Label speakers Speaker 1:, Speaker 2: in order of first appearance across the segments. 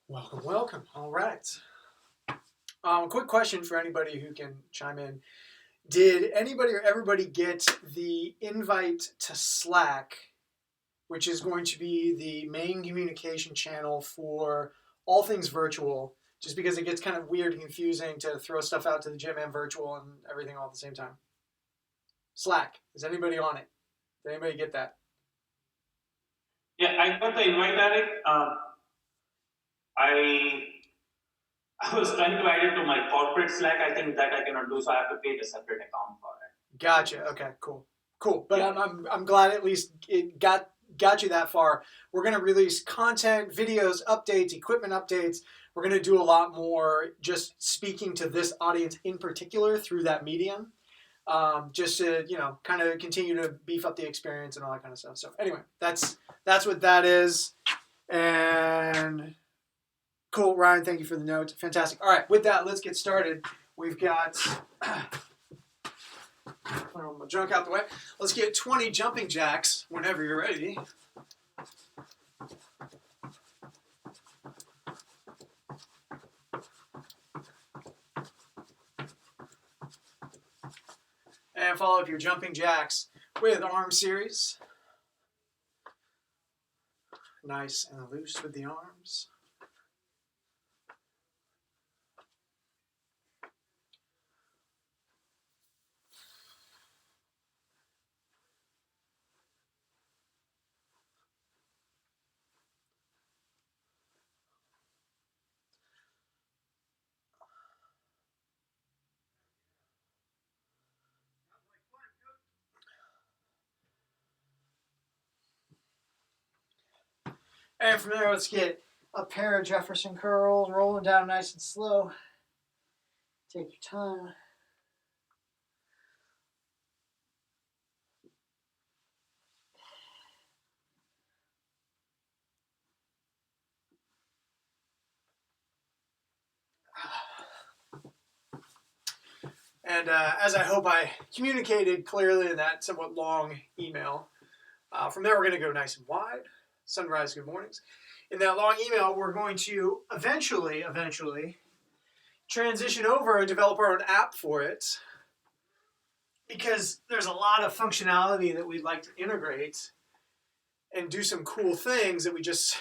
Speaker 1: Welcome, welcome. All right. Quick question for anybody who can chime in. Did anybody or everybody get the invite to Slack, which is going to be the main communication channel for all things virtual? Just because it gets kind of weird and confusing to throw stuff out to the gym and virtual and everything all at the same time. Slack. Is anybody on it? Did anybody get that?
Speaker 2: Yeah, I got the invite, Eric. I I was trying to add it to my corporate Slack. I think that I cannot do, so I have to create a separate account for it.
Speaker 1: Gotcha. Okay. Cool. Cool. But
Speaker 2: Yeah.
Speaker 1: I'm glad at least it got you that far. We're gonna release content, videos, updates, equipment updates. We're gonna do a lot more just speaking to this audience in particular through that medium. Just to kind of continue to beef up the experience and all that kind of stuff. So anyway, that's what that is. And cool, Ryan. Thank you for the note. Fantastic. All right, with that, let's get started. We've got. Put my junk out the way. Let's get 20 jumping jacks whenever you're ready. And follow up your jumping jacks with arm series. Nice and loose with the arms. And from there, let's get a pair of Jefferson curls, rolling down nice and slow. Take your time. And as I hope I communicated clearly in that somewhat long email, from there we're going to go nice and wide. Sunrise, good mornings. In that long email, we're going to eventually transition over and develop our own app for it, because there's a lot of functionality that we'd like to integrate and do some cool things that we just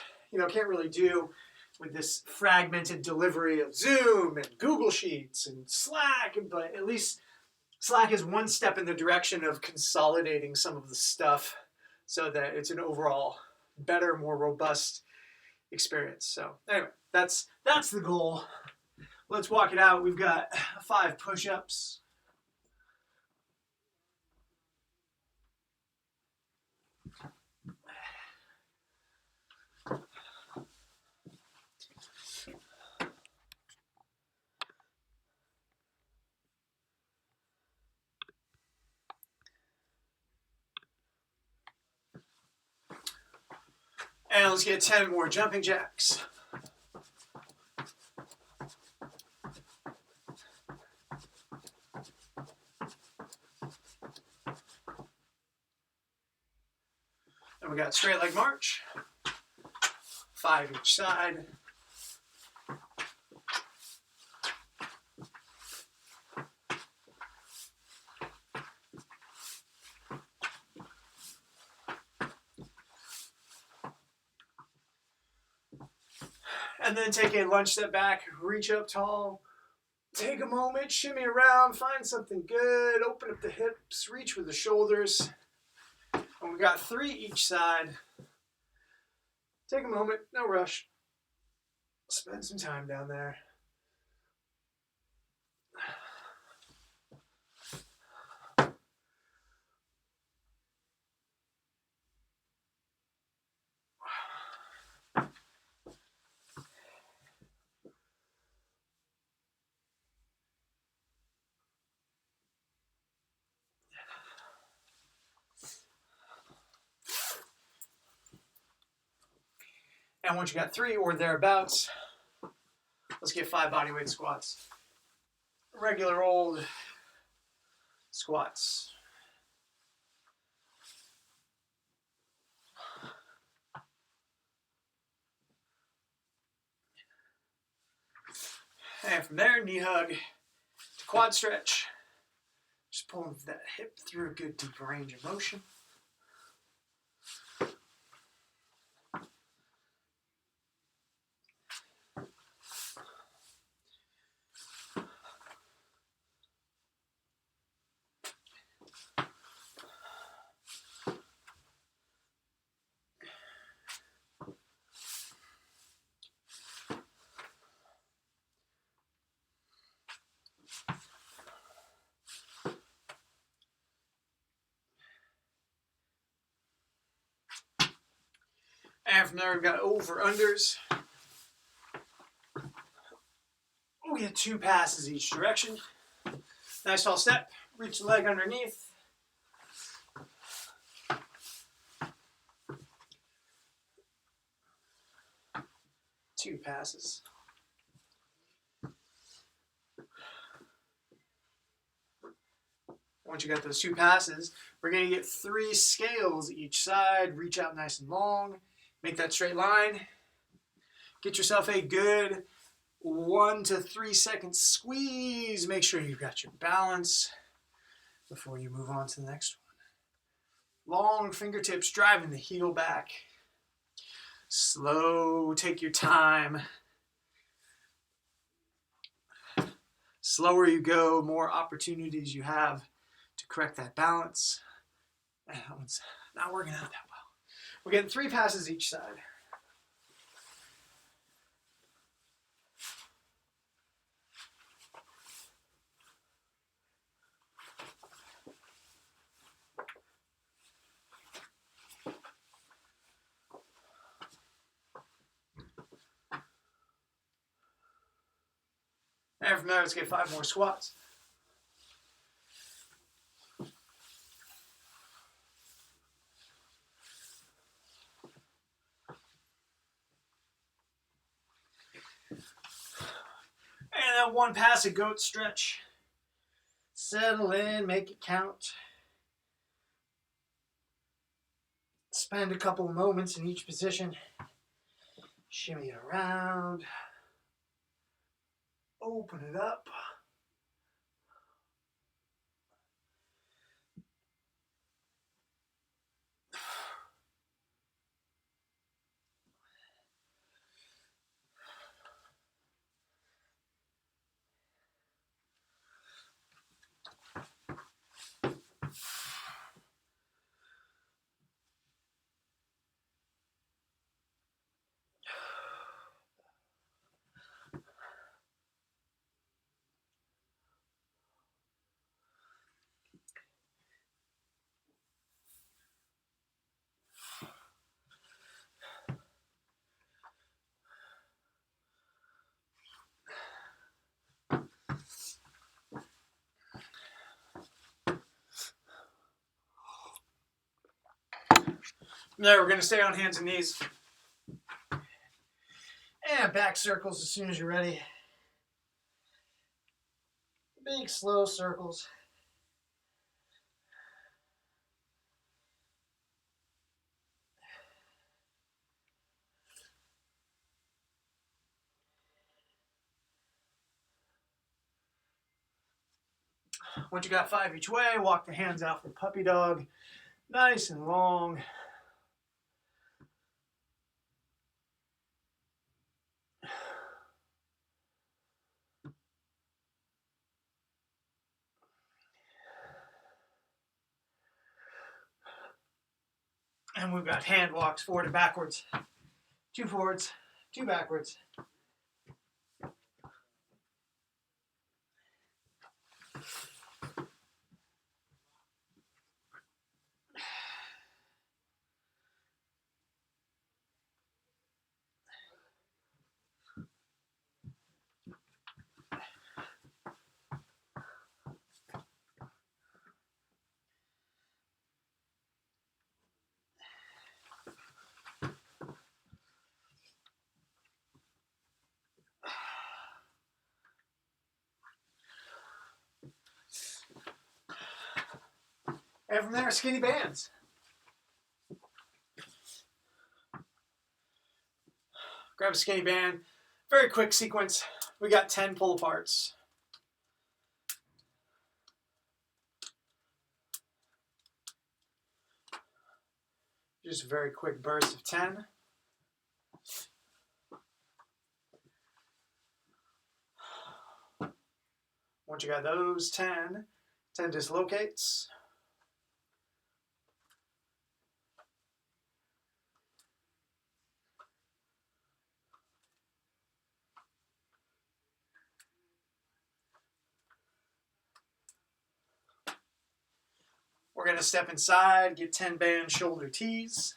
Speaker 1: can't really do with this fragmented delivery of Zoom and Google Sheets and Slack. But at least Slack is one step in the direction of consolidating some of the stuff so that it's an overall better, more robust experience. So anyway, that's the goal. Let's walk it out. We've got 5 push-ups. And let's get 10 more jumping jacks. And we got straight leg march. 5 each side. And then take a lunge step back, reach up tall, take a moment, shimmy around, find something good, open up the hips, reach with the shoulders. And we got 3 each side. Take a moment, no rush. Spend some time down there. And once you got 3 or thereabouts, let's get 5 bodyweight squats. Regular old squats. And from there, knee hug to quad stretch. Just pulling that hip through a good deep range of motion. And from there, we've got over-unders. We get 2 passes each direction. Nice tall step. Reach the leg underneath. Two passes. Once you got those 2 passes, we're going to get 3 scales each side. Reach out nice and long. Make that straight line. Get yourself a good 1 to 3 second squeeze. Make sure you've got your balance before you move on to the next one. Long fingertips driving the heel back. Slow, take your time. Slower you go, more opportunities you have to correct that balance. And that one's not working out that well. We're getting 3 passes each side. And from there, let's get 5 more squats. And then 1 pass, a goat stretch. Settle in, make it count. Spend a couple of moments in each position. Shimmy it around. Open it up. Now we're going to stay on hands and knees. And back circles as soon as you're ready. Big, slow circles. Once you got 5 each way, walk the hands out for puppy dog. Nice and long. And we've got hand walks forward and backwards. 2 forwards, 2 backwards. And from there, skinny bands. Grab a skinny band. Very quick sequence. We got 10 pull aparts. Just very quick bursts of 10. Once you got those 10 dislocates. We're going to step inside, get 10 band shoulder tees.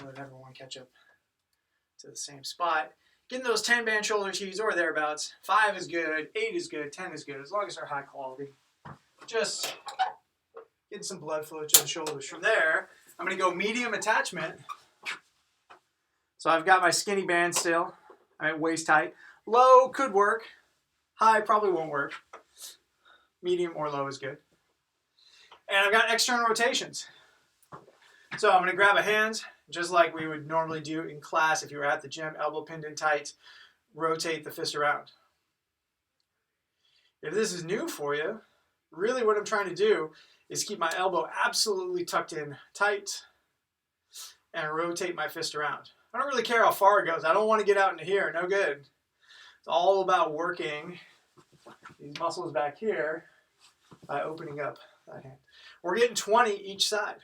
Speaker 1: Let everyone catch up to the same spot. Getting those 10 band shoulder tees or thereabouts. 5 is good, 8 is good, 10 is good, as long as they're high quality. Just getting some blood flow to the shoulders. From there, I'm going to go medium attachment. So I've got my skinny band still. I'm waist height. Low could work. High probably won't work. Medium or low is good. And I've got external rotations. So I'm going to grab a hand, just like we would normally do in class if you were at the gym, elbow pinned in tight, rotate the fist around. If this is new for you, really what I'm trying to do is keep my elbow absolutely tucked in tight and rotate my fist around. I don't really care how far it goes. I don't want to get out into here. No good. It's all about working these muscles back here by opening up that hand. We're getting 20 each side.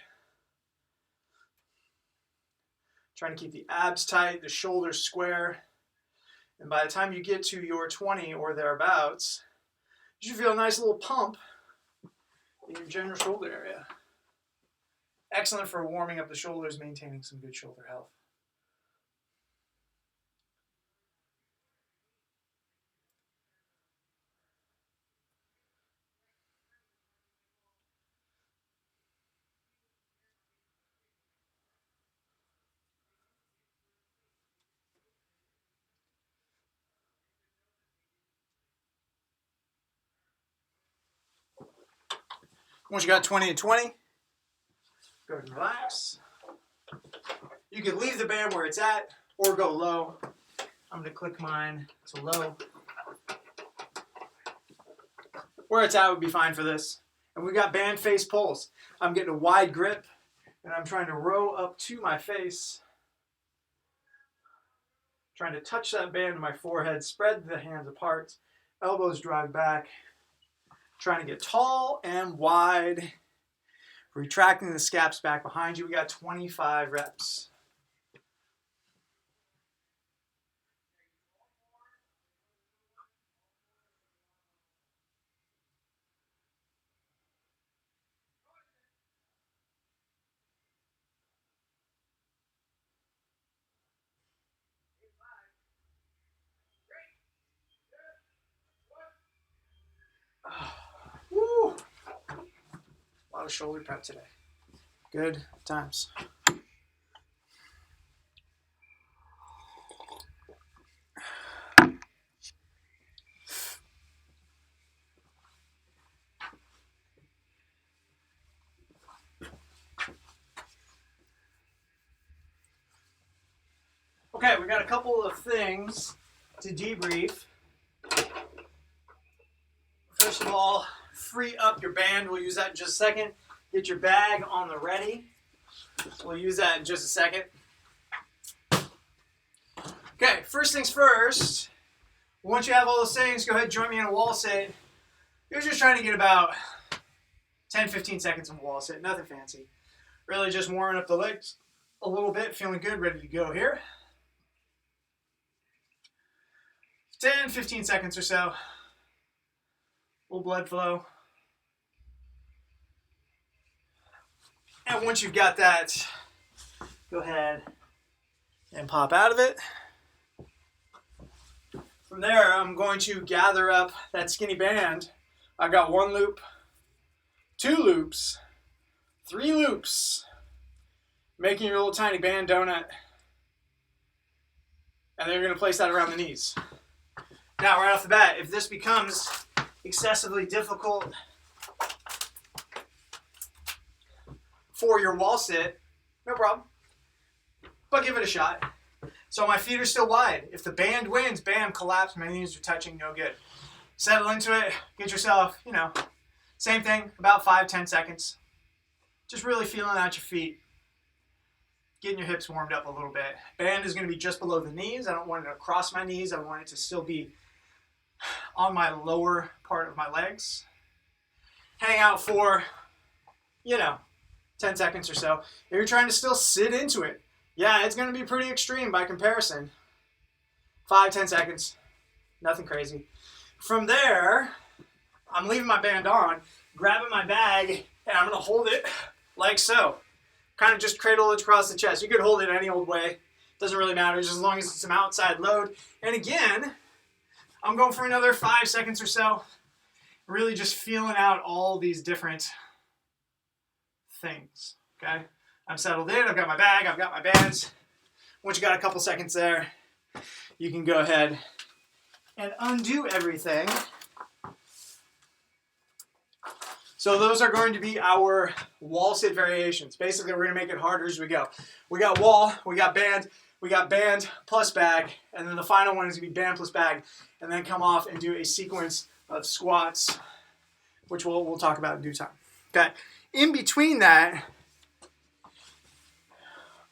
Speaker 1: Trying to keep the abs tight, the shoulders square. And by the time you get to your 20 or thereabouts, you should feel a nice little pump in your general shoulder area. Excellent for warming up the shoulders, maintaining some good shoulder health. Once you got 20 and 20, go ahead and relax. You can leave the band where it's at or go low. I'm going to click mine to low. Where it's at would be fine for this. And we've got band face pulls. I'm getting a wide grip and I'm trying to row up to my face. Trying to touch that band to my forehead, spread the hands apart, elbows drive back. Trying to get tall and wide, retracting the scaps back behind you. We got 25 reps. Woo! A lot of shoulder prep today. Good times. Okay, we got a couple of things to debrief. First of all, free up your band. We'll use that in just a second. Get your bag on the ready. We'll use that in just a second. Okay, first things first. Once you have all those things, go ahead and join me in a wall sit. You're just trying to get about 10-15 seconds of a wall sit. Nothing fancy. Really just warming up the legs a little bit. Feeling good, ready to go here. 10-15 seconds or so. A little blood flow. And once you've got that, go ahead and pop out of it. From there, I'm going to gather up that skinny band. I've got 1 loop, 2 loops, 3 loops, making your little tiny band donut. And then you're going to place that around the knees. Now, right off the bat, if this becomes excessively difficult for your wall sit, no problem. But give it a shot. So my feet are still wide. If the band wins, bam, collapse, my knees are touching, no good. Settle into it, get yourself, same thing, about 5-10 seconds. Just really feeling out your feet. Getting your hips warmed up a little bit. Band is going to be just below the knees. I don't want it to cross my knees. I want it to still be on my lower part of my legs. Hang out for, 10 seconds or so. If you're trying to still sit into it, yeah, it's going to be pretty extreme by comparison. 5-10 seconds. Nothing crazy. From there, I'm leaving my band on, grabbing my bag, and I'm going to hold it like so. Kind of just cradle it across the chest. You could hold it any old way. Doesn't really matter, just as long as it's some outside load. And again, I'm going for another 5 seconds or so. Really just feeling out all these different things, okay? I'm settled in, I've got my bag, I've got my bands. Once you got a couple seconds there, you can go ahead and undo everything. So those are going to be our wall sit variations. Basically, we're going to make it harder as we go. We got wall, we got band plus bag, and then the final one is going to be band plus bag, and then come off and do a sequence of squats, which we'll talk about in due time. Okay. In between that,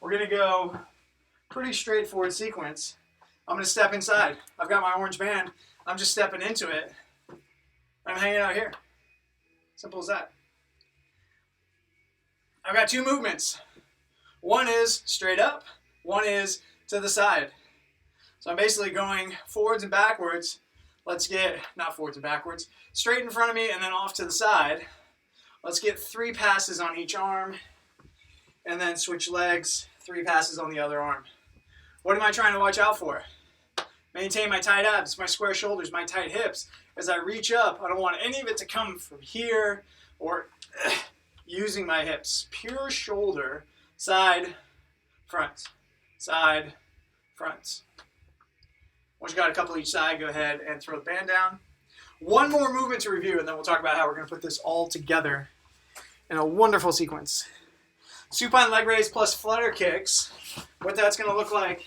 Speaker 1: we're going to go pretty straightforward sequence. I'm going to step inside. I've got my orange band. I'm just stepping into it. I'm hanging out here. Simple as that. I've got 2 movements. One is straight up. One is to the side. So I'm basically going forwards and backwards. Let's get, not forwards and backwards, straight in front of me and then off to the side. Let's get 3 passes on each arm and then switch legs, 3 passes on the other arm. What am I trying to watch out for? Maintain my tight abs, my square shoulders, my tight hips. As I reach up, I don't want any of it to come from here or using my hips. Pure shoulder, side, front, side, front. Once you got a couple each side, go ahead and throw the band down. One more movement to review, and then we'll talk about how we're going to put this all together in a wonderful sequence. Supine leg raise plus flutter kicks. What that's going to look like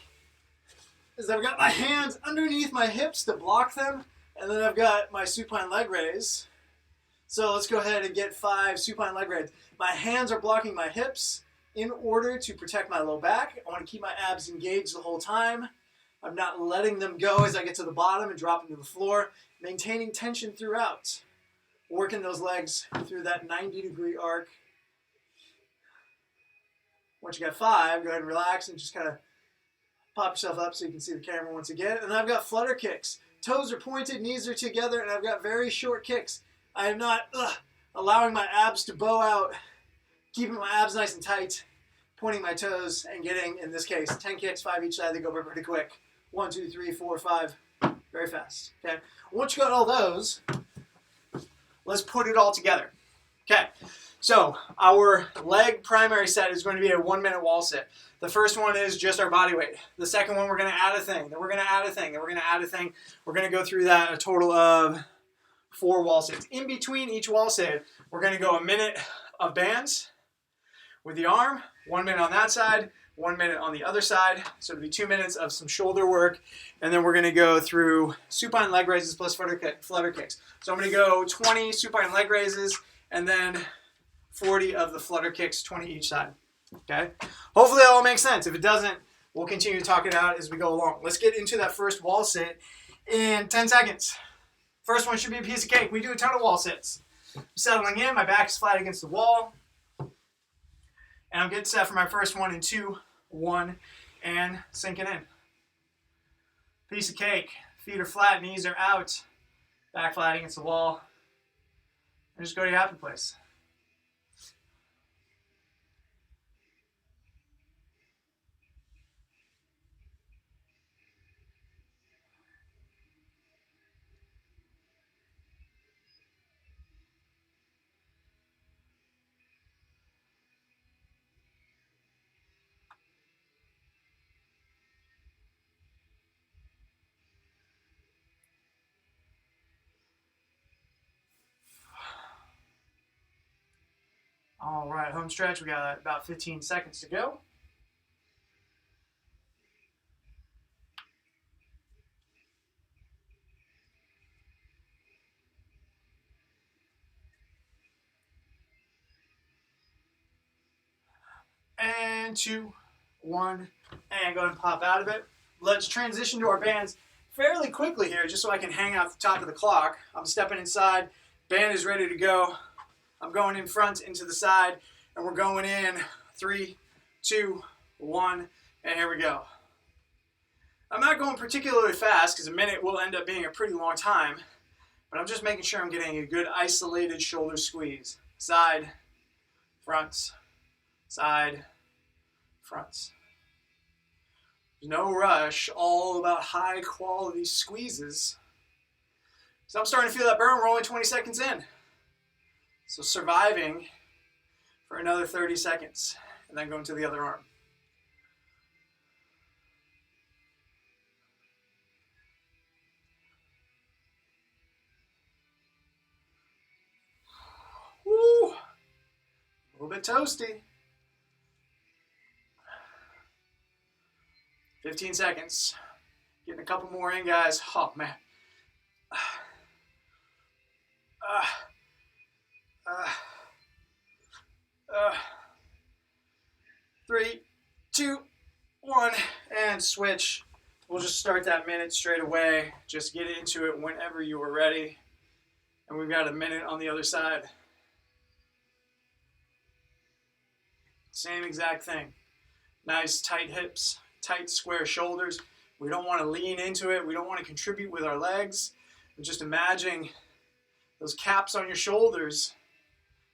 Speaker 1: is I've got my hands underneath my hips to block them, and then I've got my supine leg raise. So let's go ahead and get 5 supine leg raises. My hands are blocking my hips in order to protect my low back. I want to keep my abs engaged the whole time. I'm not letting them go as I get to the bottom and drop into the floor. Maintaining tension throughout. Working those legs through that 90-degree arc. Once you got 5, go ahead and relax and just kind of pop yourself up so you can see the camera once again. And then I've got flutter kicks. Toes are pointed, knees are together, and I've got very short kicks. I am not allowing my abs to bow out, keeping my abs nice and tight, pointing my toes, and getting, in this case, 10 kicks, 5 each side. They go pretty quick. 1, 2, 3, 4, 5. Very fast. Okay. Once you got all those, let's put it all together. Okay. So our leg primary set is going to be a 1-minute wall sit. The first one is just our body weight. The second one, we're going to add a thing. Then we're going to add a thing. Then we're going to add a thing. We're going to go through that a total of 4 wall sits. In between each wall sit, we're going to go a minute of bands with the arm, 1 minute on that side, 1 minute on the other side. So it'll be 2 minutes of some shoulder work. And then we're going to go through supine leg raises plus flutter kicks. So I'm going to go 20 supine leg raises and then 40 of the flutter kicks, 20 each side. Okay? Hopefully that all makes sense. If it doesn't, we'll continue to talk it out as we go along. Let's get into that first wall sit in 10 seconds. First one should be a piece of cake. We do a ton of wall sits. I'm settling in. My back is flat against the wall. And I'm getting set for my first one in 2, 1, and sinking in. Piece of cake. Feet are flat, knees are out. Back flat against the wall. And just go to your happy place. All right, home stretch. We got about 15 seconds to go. And 2, 1, and go ahead and pop out of it. Let's transition to our bands fairly quickly here, just so I can hang out the top of the clock. I'm stepping inside. Band is ready to go. I'm going in front, into the side, and we're going in 3, 2, 1, and here we go. I'm not going particularly fast because a minute will end up being a pretty long time, but I'm just making sure I'm getting a good isolated shoulder squeeze. Side, front, side, front. There's no rush, all about high quality squeezes. So I'm starting to feel that burn. We're only 20 seconds in. So surviving for another 30 seconds and then going to the other arm. Woo! A little bit toasty. 15 seconds. Getting a couple more in, guys. Oh, man. 3, 2, 1, and switch. We'll just start that minute straight away. Just get into it whenever you are ready. And we've got a minute on the other side. Same exact thing. Nice tight hips, tight square shoulders. We don't want to lean into it. We don't want to contribute with our legs. We're just imagining those caps on your shoulders.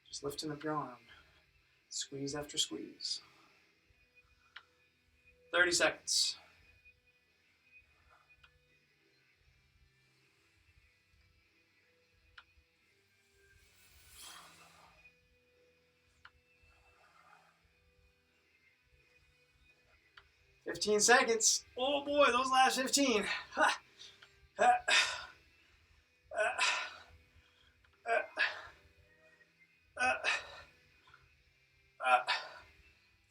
Speaker 1: Just lifting up your arm. Squeeze after squeeze. 30 seconds. $15 seconds. Oh boy, those last 15.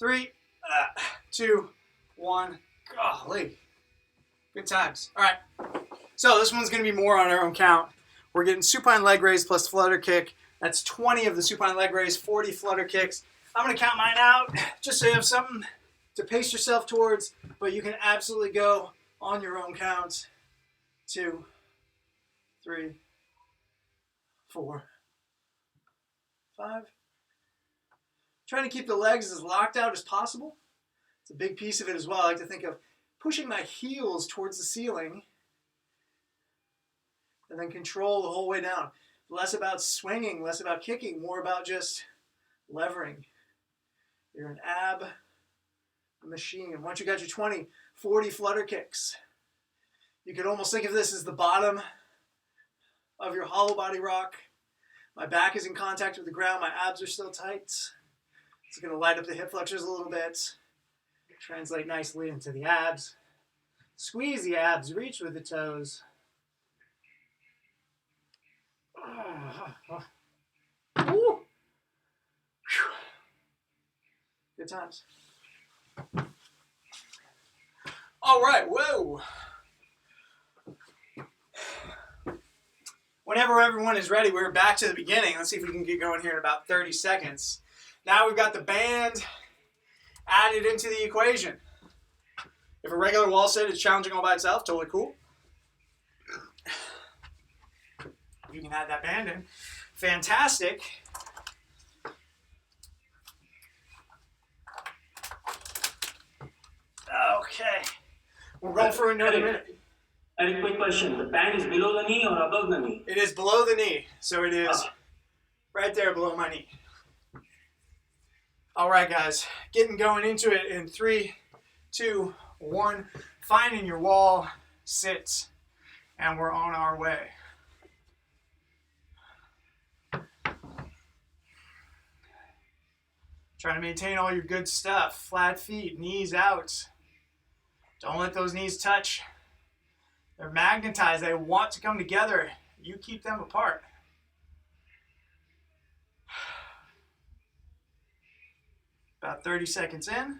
Speaker 1: 3, 2, 1. Golly. Good times. All right. So this one's going to be more on our own count. We're getting supine leg raise plus flutter kick. That's 20 of the supine leg raise, 40 flutter kicks. I'm going to count mine out just so you have something to pace yourself towards, but you can absolutely go on your own count. 2, 3, 4, 5. Trying to keep the legs as locked out as possible. It's a big piece of it as well. I like to think of pushing my heels towards the ceiling and then control the whole way down. Less about swinging, less about kicking, more about just levering. You're an ab machine. And once you got your 20, 40 flutter kicks, you could almost think of this as the bottom of your hollow body rock. My back is in contact with the ground. My abs are still tight. It's going to light up the hip flexors a little bit. Translate nicely into the abs. Squeeze the abs. Reach with the toes. Woo. Good times. All right, whoa. Whenever everyone is ready, we're back to the beginning. Let's see if we can get going here in about 30 seconds. Now we've got the band added into the equation. If a regular wall sit is challenging all by itself, totally cool. You can add that band in. Fantastic. Okay. We're going for another minute.
Speaker 2: I have a quick question. The band is below the knee or above the knee?
Speaker 1: It is below the knee, so it is right there below my knee. All right, guys, getting going into it in 3, 2, 1. Finding your wall, sit, and we're on our way. Trying to maintain all your good stuff. Flat feet, knees out. Don't let those knees touch. They're magnetized. They want to come together. You keep them apart. About 30 seconds in.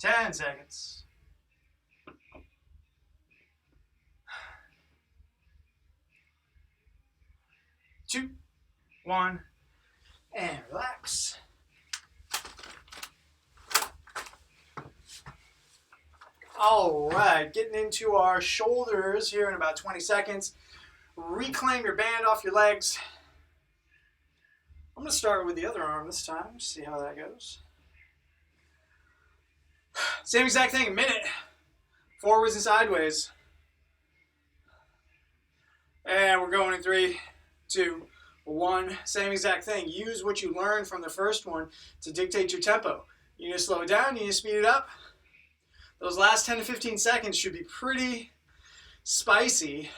Speaker 1: Ten seconds. 2, 1, and relax. All right, getting into our shoulders here in about 20 seconds. Reclaim your band off your legs. I'm going to start with the other arm this time, see how that goes. Same exact thing, a minute. Forwards and sideways. And we're going in 3, 2, 1. Same exact thing. Use what you learned from the first one to dictate your tempo. You need to slow it down, you need to speed it up. Those last 10 to 15 seconds should be pretty spicy.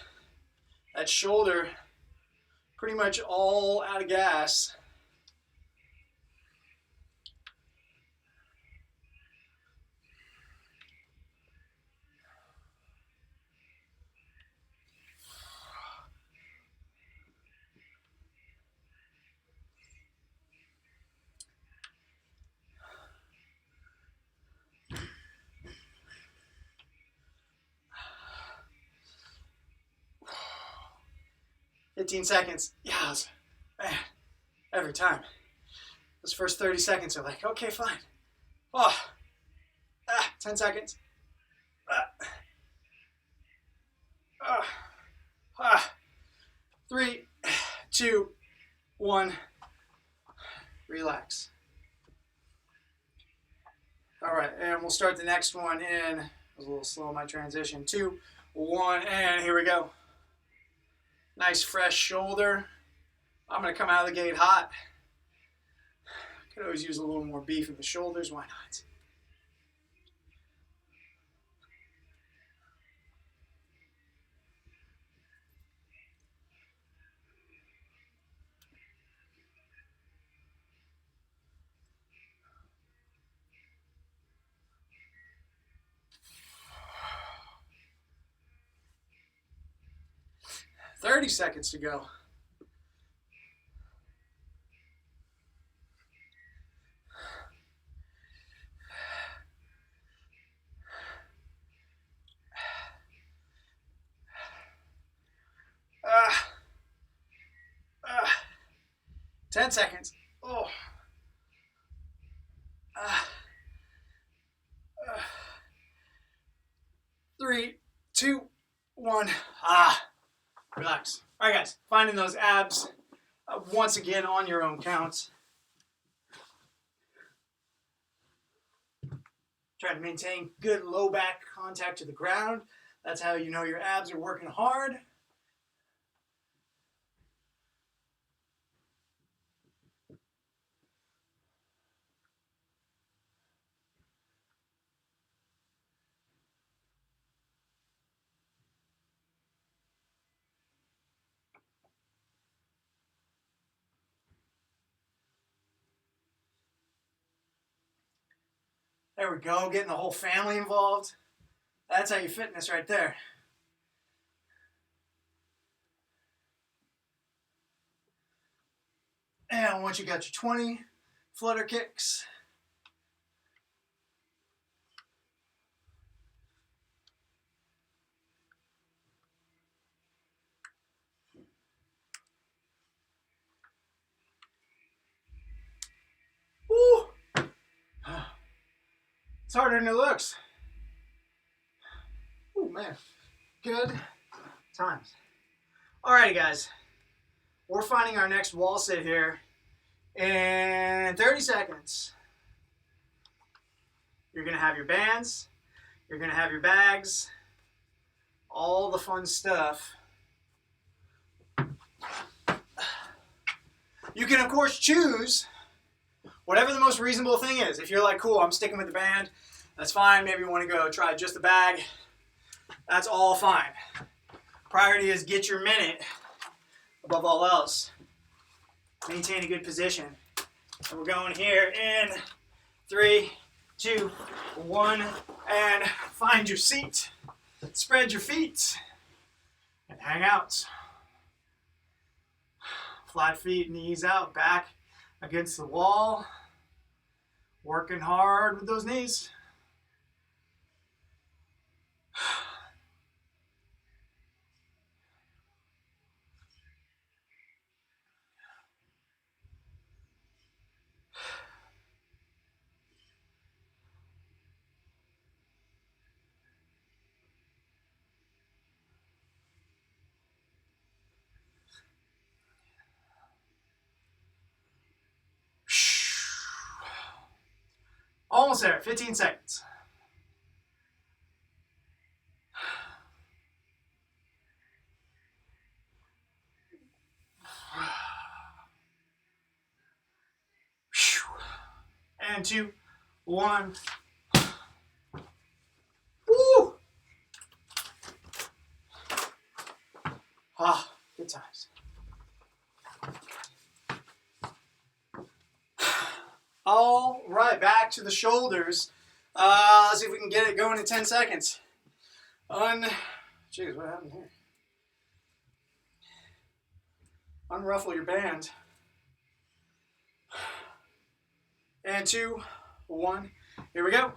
Speaker 1: That shoulder, pretty much all out of gas. "15 seconds. Yes. Man, every time. Those first 30 seconds are like, okay, fine. 10 seconds. 3, 2, 1. Relax. All right, and we'll start the next one in. I was a little slow in my transition. 2, 1, and here we go. Nice fresh shoulder. I'm going to come out of the gate hot. Could always use a little more beef in the shoulders. Why not? "30 seconds to go. Uh, 10 seconds. Oh. 3, 2, 1. Relax. All right, guys. Finding those abs once again on your own count. Try to maintain good low back contact to the ground. That's how you know your abs are working hard. There we go, getting the whole family involved. That's how you fitness right there. And once you got your 20 flutter kicks, woo! It's harder than it looks. Oh man, good times. Alrighty guys, we're finding our next wall sit here in 30 seconds. You're gonna have your bands, you're gonna have your bags, all the fun stuff. You can of course choose whatever the most reasonable thing is. If you're like, cool, I'm sticking with the band, that's fine. Maybe you want to go try just the bag. That's all fine. Priority is get your minute above all else. Maintain a good position. And we're going here in 3, 2, 1, and find your seat. Spread your feet and hang out. Flat feet, knees out, back against the wall. Working hard with those knees. Almost there, 15 seconds. And 2, 1. Woo! Ah, good times. All right, back to the shoulders. Let's see if we can get it going in 10 seconds. Jeez, what happened here? Unruffle your band. And 2, 1. Here we go.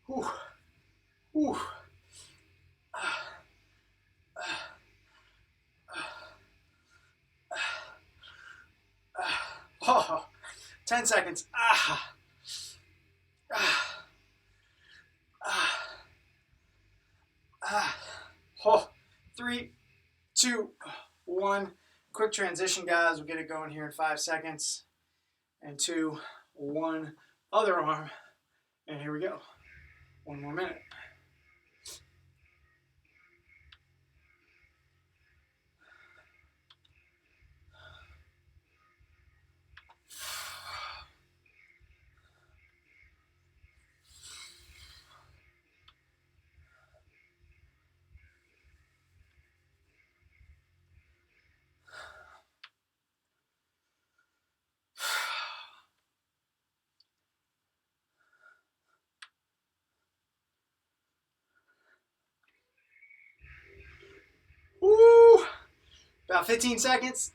Speaker 1: Whew. Whew. Oh, 10 seconds. Oh, 3, 2, 1. Quick transition, guys. We'll get it going here in 5 seconds. And 2, 1. Other arm. And here we go. 1 more minute. Woo! About 15 seconds.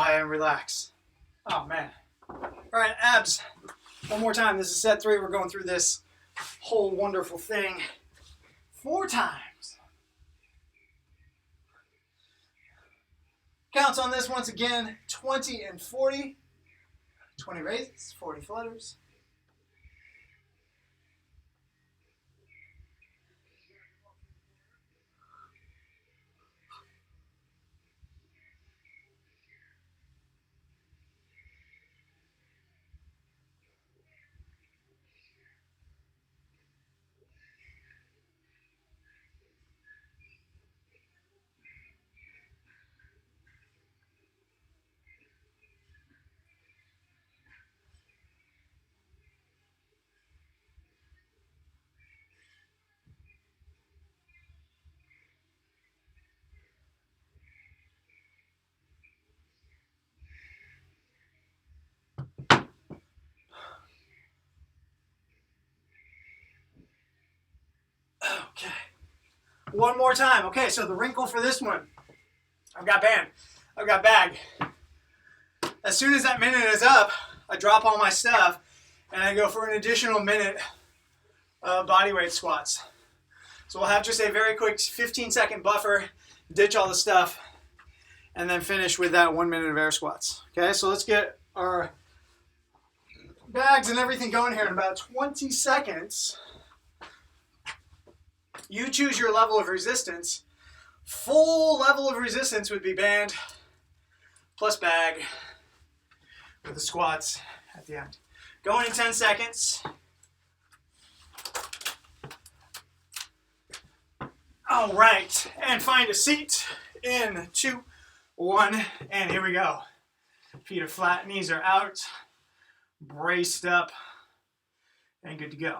Speaker 1: And relax. Oh man. All right, abs. One more time. This is set 3. We're going through this whole wonderful thing 4 times. Counts on this once again, 20 and 40. 20 raises, 40 flutters. Okay. One more time. Okay, so the wrinkle for this one, I've got band, I've got bag. As soon as that minute is up, I drop all my stuff and I go for an additional minute of bodyweight squats. So we'll have just a very quick 15-second buffer, ditch all the stuff, and then finish with that 1 minute of air squats. Okay, so let's get our bags and everything going here in about 20 seconds. You choose your level of resistance. Full level of resistance would be band plus bag with the squats at the end. Going in 10 seconds. All right, and find a seat. In 2, 1, and here we go. Feet are flat, knees are out, braced up, and good to go.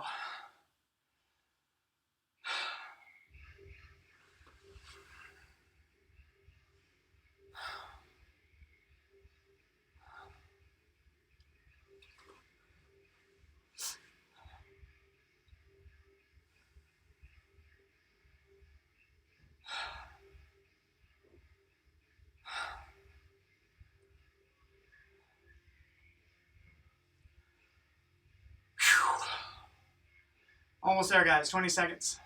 Speaker 1: Almost there, guys. 20 seconds.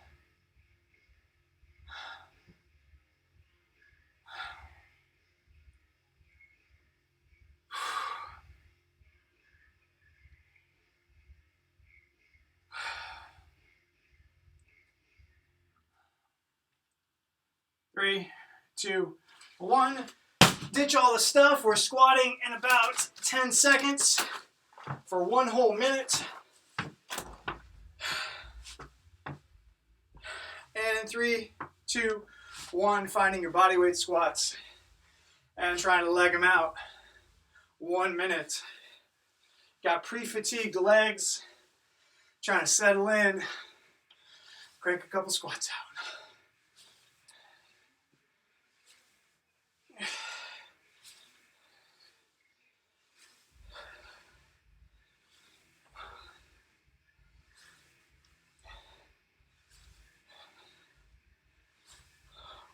Speaker 1: Three, 2, 1. Ditch all the stuff. We're squatting in about 10 seconds for 1 whole minute. And in 3, 2, 1, finding your body weight squats and trying to leg them out. 1 minute. Got pre-fatigued legs. Trying to settle in. Crank a couple squats out.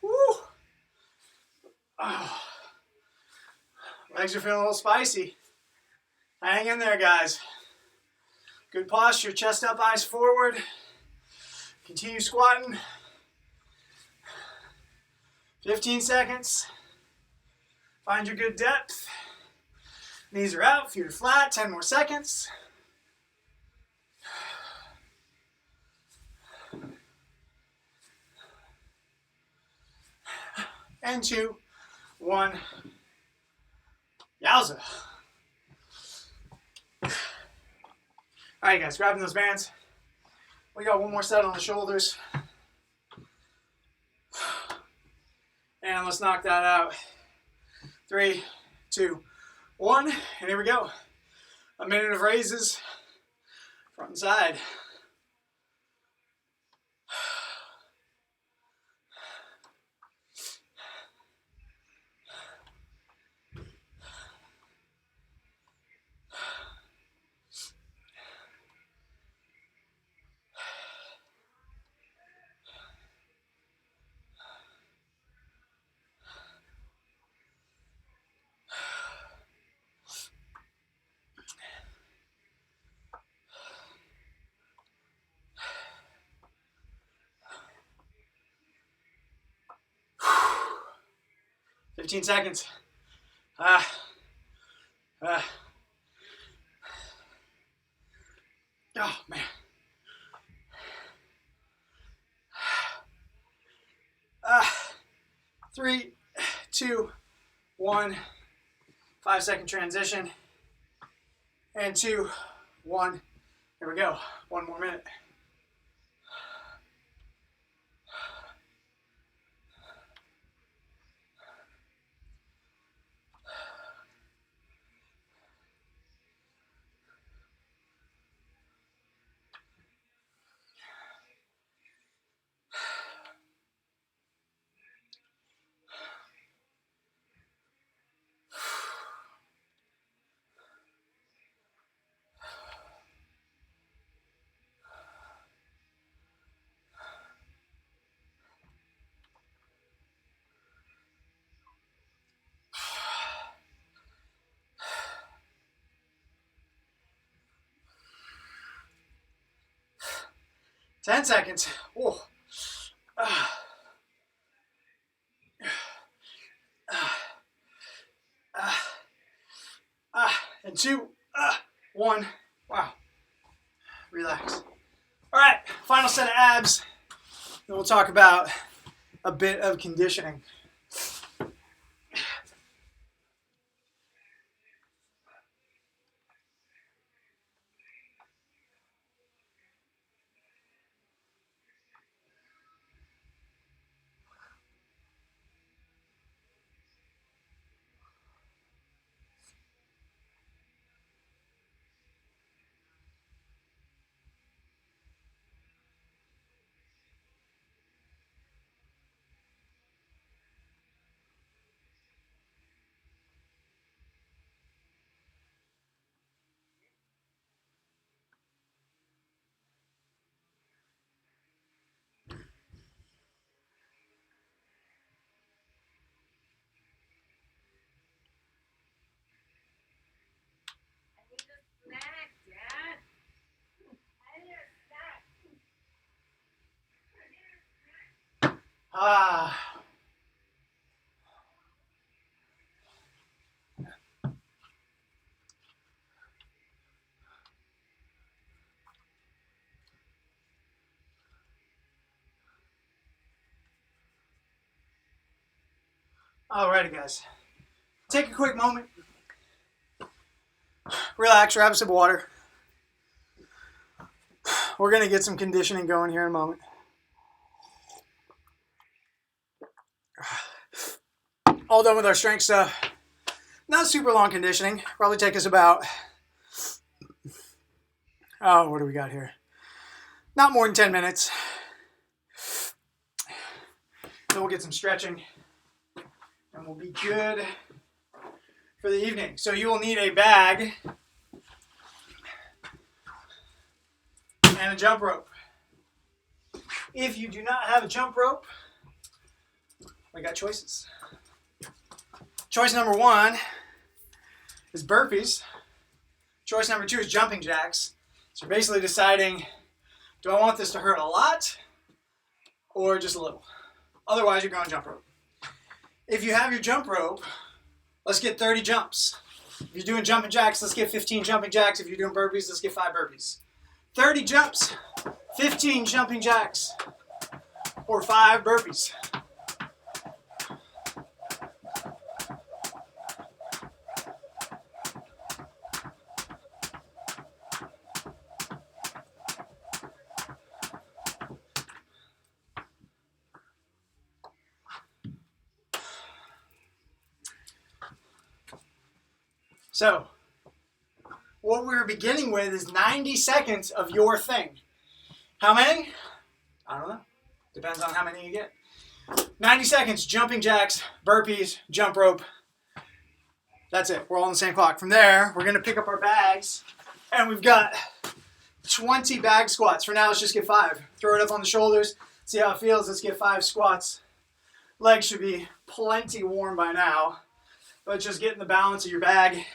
Speaker 1: Woo! Oh. Legs are feeling a little spicy. Hang in there, guys. Good posture, chest up, eyes forward. Continue squatting. 15 seconds. Find your good depth. Knees are out, feet are flat. 10 more seconds. And 2, 1. Yowza. All right, guys, grabbing those bands. We got 1 more set on the shoulders. And let's knock that out. 3, 2, 1. And here we go. A minute of raises, front and side. Whew. 15 seconds. Oh, man. 3, 2, 1. 5-second transition. And 2, 1. Here we go. 1 more minute. Ten seconds. Oh. And 2, 1. Wow. Relax. All right, final set of abs. Then we'll talk about a bit of conditioning. Alrighty, guys. Take a quick moment. Relax, grab a sip of water. We're going to get some conditioning going here in a moment. All done with our strength stuff. Not super long conditioning. Probably take us about, what do we got here? Not more than 10 minutes. Then we'll get some stretching. And we'll be good for the evening. So you will need a bag and a jump rope. If you do not have a jump rope, we got choices. Choice number 1 is burpees. Choice number 2 is jumping jacks. So you're basically deciding, do I want this to hurt a lot or just a little? Otherwise, you're going jump rope. If you have your jump rope, let's get 30 jumps. If you're doing jumping jacks, let's get 15 jumping jacks. If you're doing burpees, let's get 5 burpees. 30 jumps, 15 jumping jacks, or 5 burpees. So, what we're beginning with is 90 seconds of your thing. How many? I don't know. Depends on how many you get. 90 seconds, jumping jacks, burpees, jump rope. That's it. We're all on the same clock. From there, we're going to pick up our bags, and we've got 20 bag squats. For now, let's just get 5. Throw it up on the shoulders. See how it feels. Let's get 5 squats. Legs should be plenty warm by now. But just getting the balance of your bag,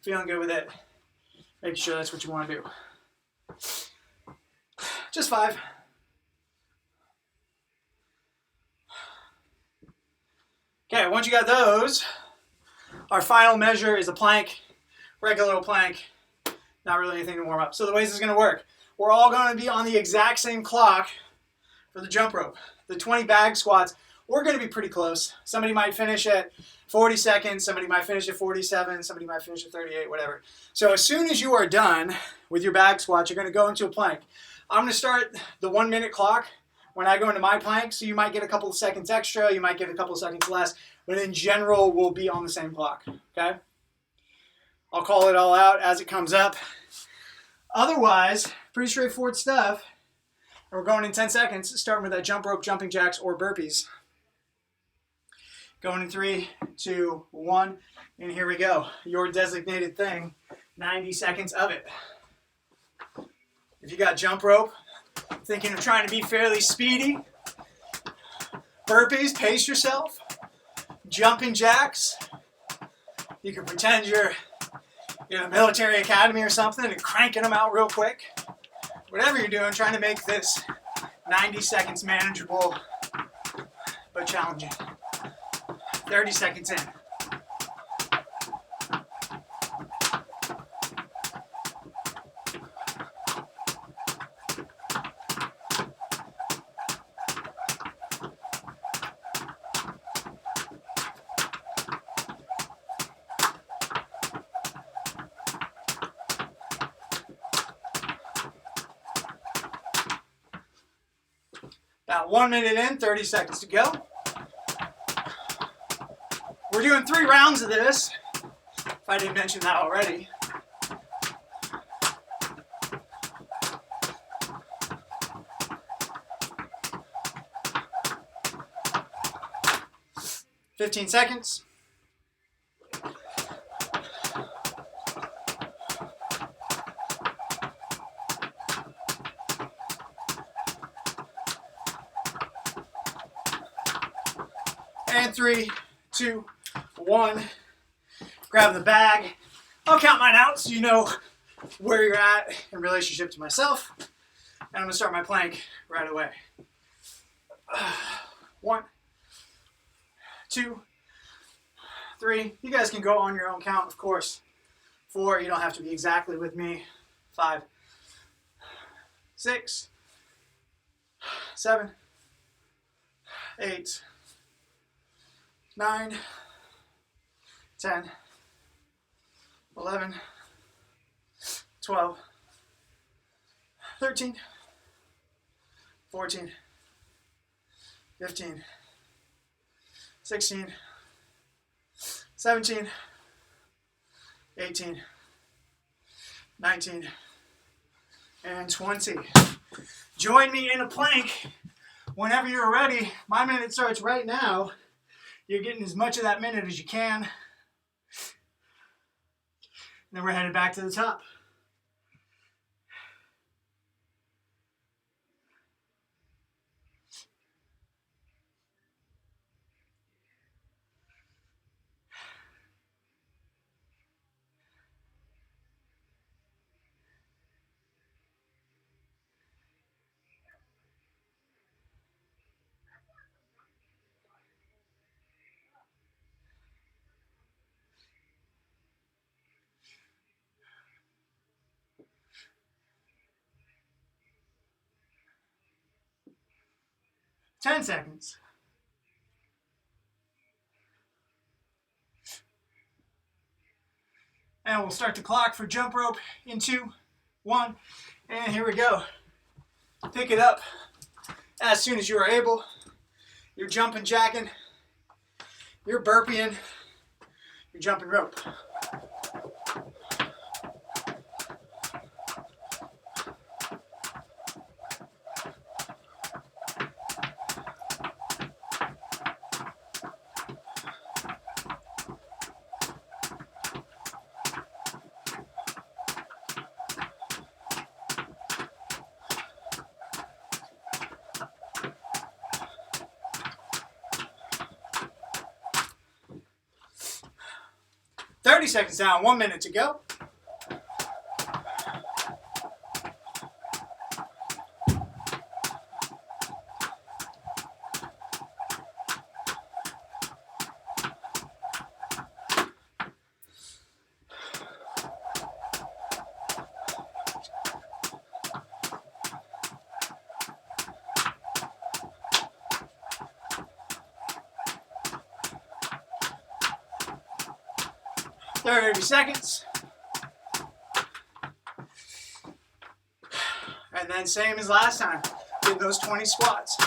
Speaker 1: feeling good with it. Make sure that's what you want to do. Just 5. Okay, once you got those, our final measure is a plank, regular old plank, not really anything to warm up. So the way this is going to work, we're all going to be on the exact same clock for the jump rope. The 20 bag squats, we're going to be pretty close. Somebody might finish at 40 seconds, somebody might finish at 47, somebody might finish at 38, whatever. So as soon as you are done with your bag squats, you're going to go into a plank. I'm going to start the 1 minute clock when I go into my plank, so you might get a couple of seconds extra, you might get a couple of seconds less, but in general, we'll be on the same clock, okay? I'll call it all out as it comes up. Otherwise, pretty straightforward stuff. And we're going in 10 seconds, starting with that jump rope, jumping jacks, or burpees. Going in 3, 2, 1, and here we go. Your designated thing, 90 seconds of it. If you got jump rope, thinking of trying to be fairly speedy, burpees, pace yourself. Jumping jacks, you can pretend you're in a military academy or something and cranking them out real quick. Whatever you're doing, trying to make this 90 seconds manageable, but challenging. 30 seconds in. About 1 minute in, 30 seconds to go. We're doing 3 rounds of this, if I didn't mention that already. "15 seconds. And 3, 2, 1. Grab the bag. I'll count mine out so you know where you're at in relationship to myself. And I'm gonna start my plank right away. 1, 2, 3. You guys can go on your own count, of course. 4, you don't have to be exactly with me. 5, 6, 7, 8, 9, 10, 11, 12, 13, 14, 15, 16, 17, 18, 19, and 20. Join me in a plank whenever you're ready. My minute starts right now. You're getting as much of that minute as you can. And then we're headed back to the top. Ten seconds. And we'll start the clock for jump rope in 2, 1, and here we go. Pick it up as soon as you are able. You're jumping, jacking, you're burpeeing, you're jumping rope. "30 seconds down, 1 minute to go. "30 seconds. And then same as last time, did those 20 squats.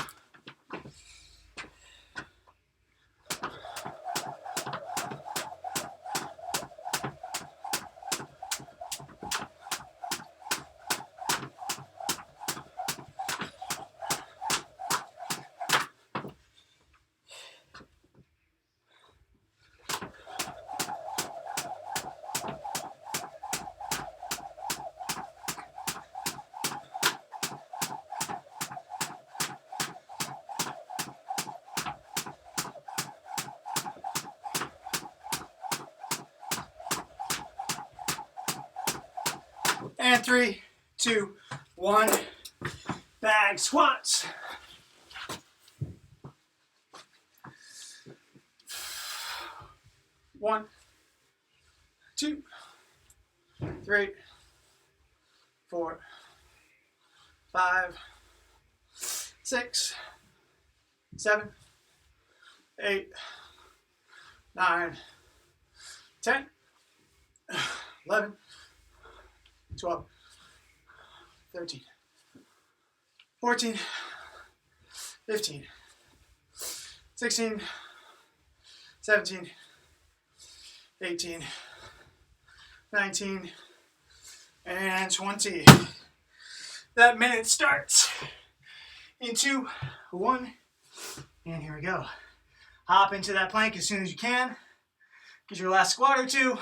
Speaker 1: And 3, 2, 1. bag squats. One, two, three, 4, 5, 6, 7, 8, 9, 10, 11, 12, 13, 14, 15, 16, 17, 18, 19, and 20. That minute starts in 2, 1, and here we go. Hop into that plank as soon as you can. Get your last squat or two.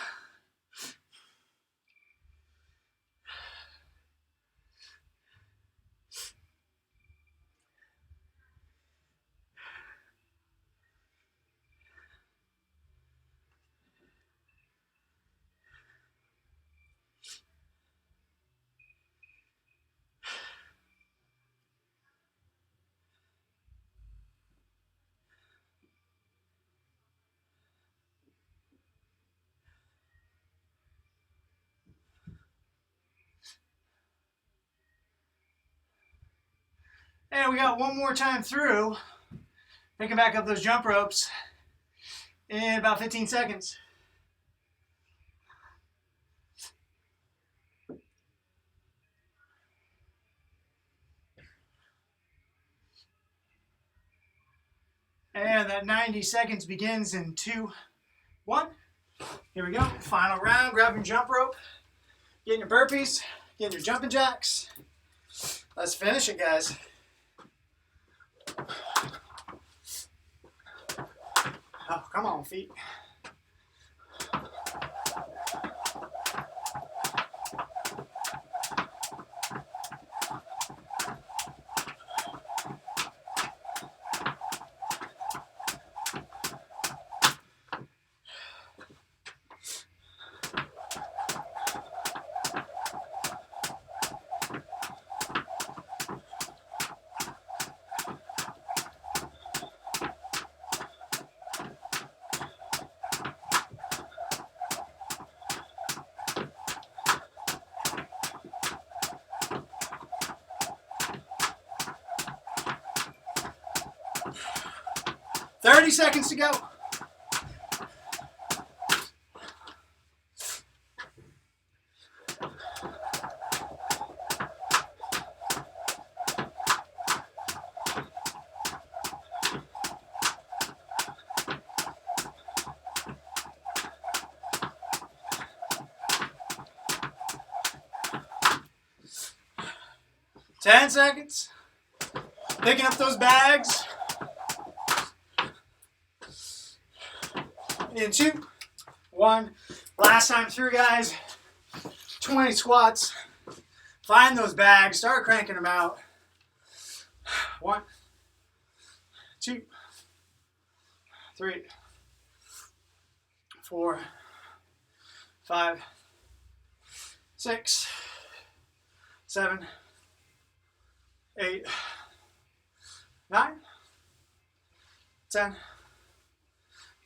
Speaker 1: And we got one more time through. Picking back up those jump ropes in about 15 seconds. And that 90 seconds begins in 2, 1. Here we go. Final round. Grabbing your jump rope. Getting your burpees. Getting your jumping jacks. Let's finish it, guys. Oh, come on, feet. Thirty seconds to go. Ten seconds. Picking up those bags. In 2, 1. Last time through, guys. 20 squats. Find those bags. Start cranking them out. 1, 2, 3, 4, 5, 6, 7, 8, 9, 10,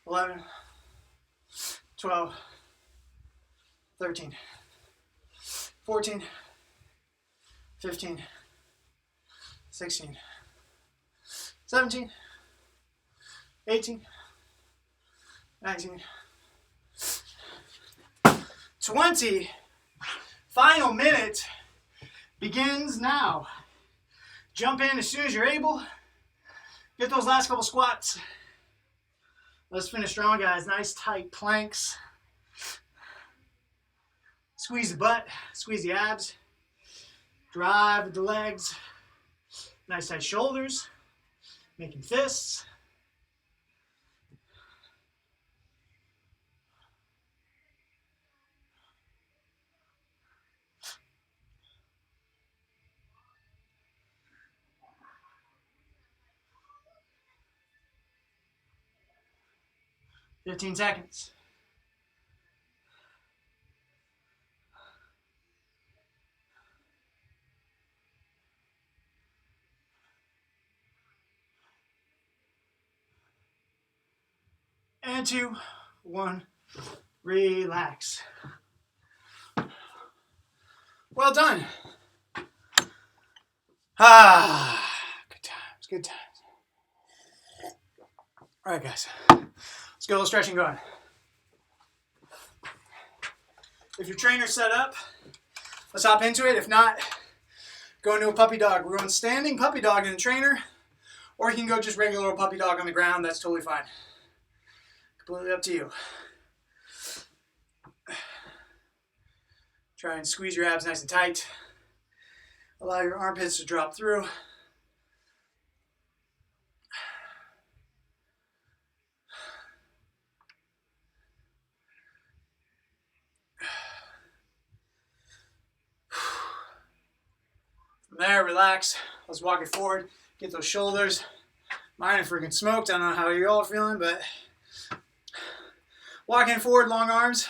Speaker 1: 11, 12, 13, 14, 15, 16, 17, 18, 19, 20. Final minute begins now. Jump in as soon as you're able. Get those last couple squats. Let's finish strong, guys. Nice tight planks. Squeeze the butt, squeeze the abs. Drive with the legs. Nice tight shoulders. Making fists. Fifteen seconds. And 2, 1, relax. Well done. Good times, good times. All right, guys. Let's get a little stretching going. If your trainer's set up, let's hop into it. If not, go into a puppy dog. We're going standing puppy dog in the trainer, or you can go just regular old puppy dog on the ground. That's totally fine. Completely up to you. Try and squeeze your abs nice and tight. Allow your armpits to drop through. From there, relax. Let's walk it forward. Get those shoulders. Mine are freaking smoked. I don't know how you all are feeling, but walking forward, long arms.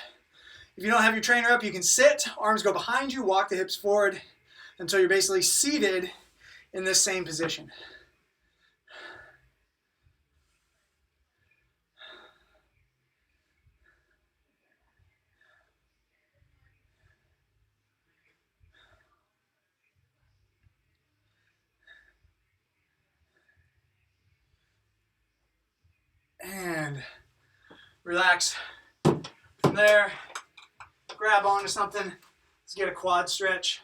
Speaker 1: If you don't have your trainer up, you can sit. Arms go behind you. Walk the hips forward until you're basically seated in this same position. And relax. From there, grab onto something. Let's get a quad stretch.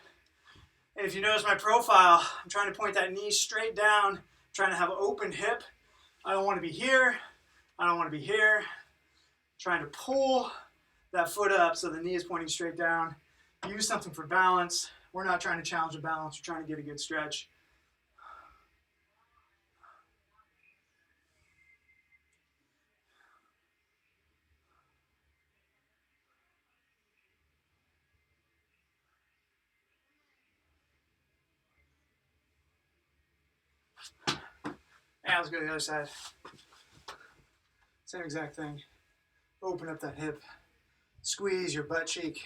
Speaker 1: And if you notice my profile, I'm trying to point that knee straight down, trying to have an open hip. I don't want to be here. I don't want to be here. Trying to pull that foot up so the knee is pointing straight down. Use something for balance. We're not trying to challenge the balance. We're trying to get a good stretch. And let's go to the other side. Same exact thing. Open up that hip. Squeeze your butt cheek.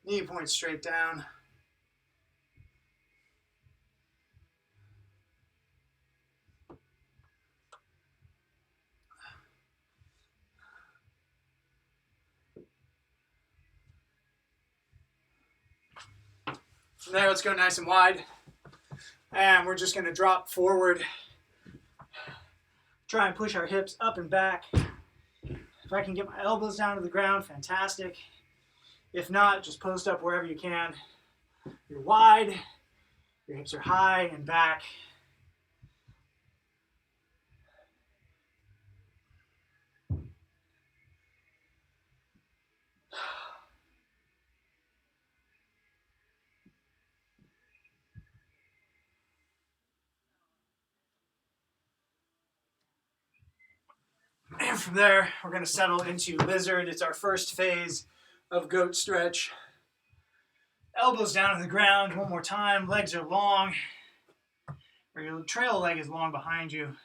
Speaker 1: Knee points straight down. From there, let's go nice and wide. And we're just going to drop forward. Try and push our hips up and back. If I can get my elbows down to the ground, fantastic. If not, just post up wherever you can. You're wide, your hips are high and back. And from there, we're going to settle into lizard. It's our first phase of goat stretch. Elbows down to the ground one more time. Legs are long. Or your trail leg is long behind you.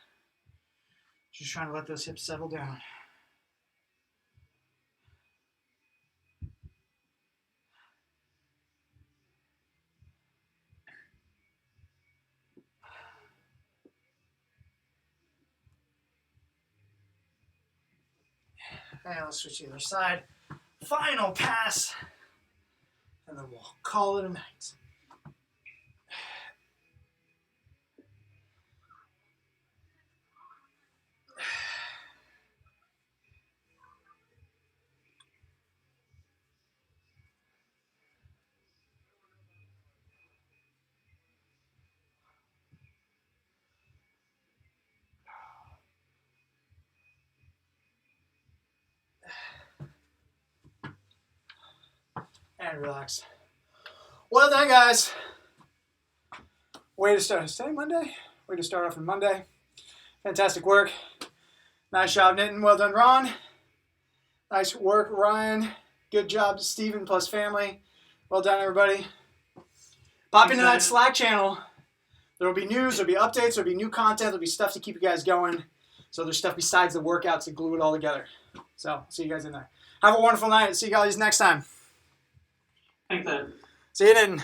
Speaker 1: Just trying to let those hips settle down. And let's switch to the other side. Final pass. And then we'll call it a night. And relax. Well done, guys. Way to start. Is today Monday? Way to start off on Monday. Fantastic work. Nice job, Nitin. Well done, Ron. Nice work, Ryan. Good job, Stephen plus family. Well done, everybody. Pop into that Slack channel. There will be news, there will be updates, there will be new content, there will be stuff to keep you guys going. So there's stuff besides the workouts to glue it all together. So see you guys in there. Have a wonderful night. See you guys next time.
Speaker 2: Thanks, Ed.
Speaker 1: See you then.